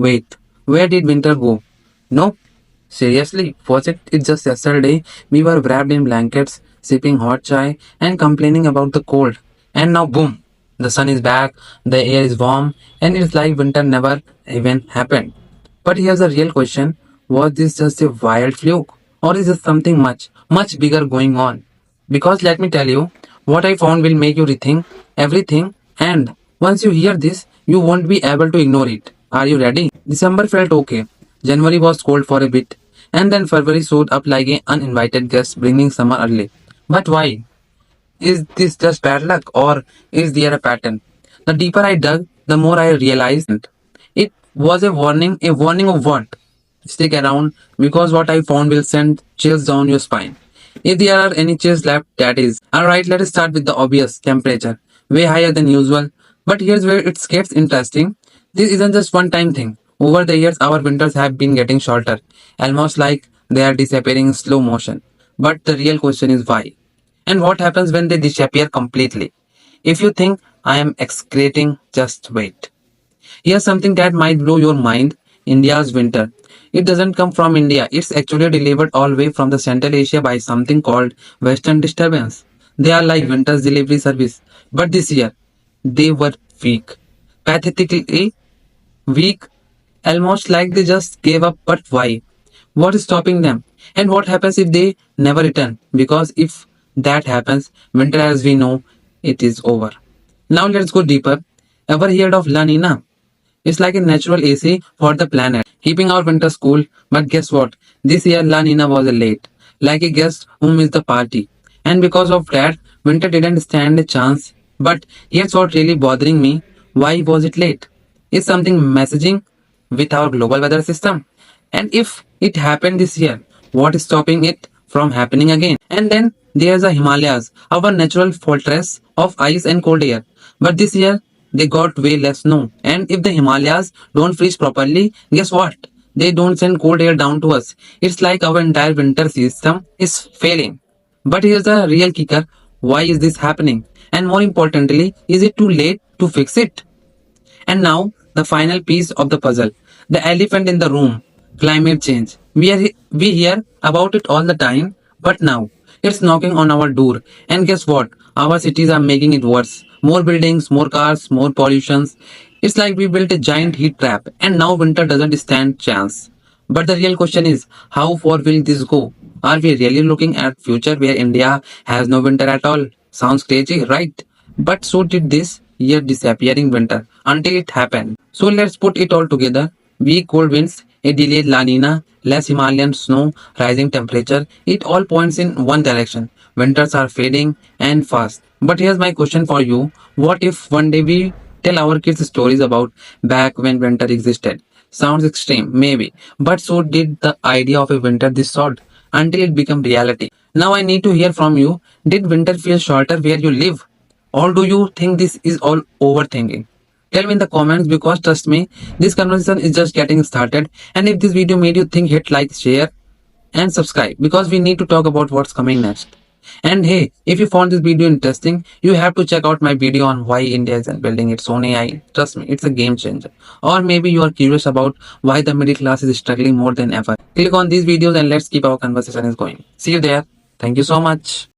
Wait, where did winter go? No, seriously, was it just yesterday? We were wrapped in blankets, sipping hot chai, and complaining about the cold. And now, boom, the sun is back, the air is warm, and it's like winter never even happened. But here's the real question: was this just a wild fluke? Or is there something much bigger going on? Because let me tell you, what I found will make you rethink everything, and once you hear this, you won't be able to ignore it. Are you ready? December felt okay. January was cold for a bit, and then February showed up like an uninvited guest bringing summer early. But why? Is this just bad luck or is there a pattern? The deeper I dug, the more I realized it was a warning of what? Stick around because what I found will send chills down your spine. If there are any chills left, that is. Alright, let us start with the obvious temperature. Way higher than usual. But here's where it gets interesting. This isn't just one time thing. Over the years, our winters have been getting shorter, almost like they are disappearing in slow motion. But the real question is why? And what happens when they disappear completely? If you think I am excreting, just wait. Here's something that might blow your mind. India's winter. It doesn't come from India. It's actually delivered all the way from the Central Asia by something called Western Disturbance. They are like winter's delivery service. But this year, they were weak. Pathetically weak. Almost like they just gave up. But why? What is stopping them? And what happens if they never return? Because if that happens, winter as we know it is over. Now let's go deeper. Ever heard of La Nina? It's like a natural AC for the planet, keeping our winters cool. But guess what? This year La Nina was late, like a guest who missed the party. And because of that, winter didn't stand a chance. But here's what really bothering me. Why was it late? Is something messaging with our global weather system? And if it happened this year, what is stopping it from happening again? And then there's the Himalayas, our natural fortress of ice and cold air. But this year, they got way less snow. And if the Himalayas don't freeze properly, guess what? They don't send cold air down to us. It's like our entire winter system is failing. But here's the real kicker. Why is this happening? And more importantly, is it too late to fix it? And now, the final piece of the puzzle. The elephant in the room. Climate change. We hear about it all the time, but now it's knocking on our door. And guess what? Our cities are making it worse. More buildings, more cars, more pollutions. It's like we built a giant heat trap and now winter doesn't stand chance. But the real question is, how far will this go? Are we really looking at future where India has no winter at all? Sounds crazy, right? But so did this year disappearing winter until it happened. So let's put it all together. Weak cold winds, a delayed La Nina, less Himalayan snow, rising temperature. It all points in one direction. Winters are fading and fast. But here's my question for you. What if one day we tell our kids stories about back when winter existed? Sounds extreme, maybe. But so did the idea of a winter this short until it became reality. Now I need to hear from you. Did winter feel shorter where you live? Or do you think this is all overthinking? Tell me in the comments because trust me, this conversation is just getting started. And if this video made you think, hit like, share and subscribe because we need to talk about what's coming next. And hey, if you found this video interesting, you have to check out my video on why India isn't building its own AI. Trust me, it's a game changer. Or maybe you are curious about why the middle class is struggling more than ever. Click on these videos and let's keep our conversation is going. See you there. Thank you so much.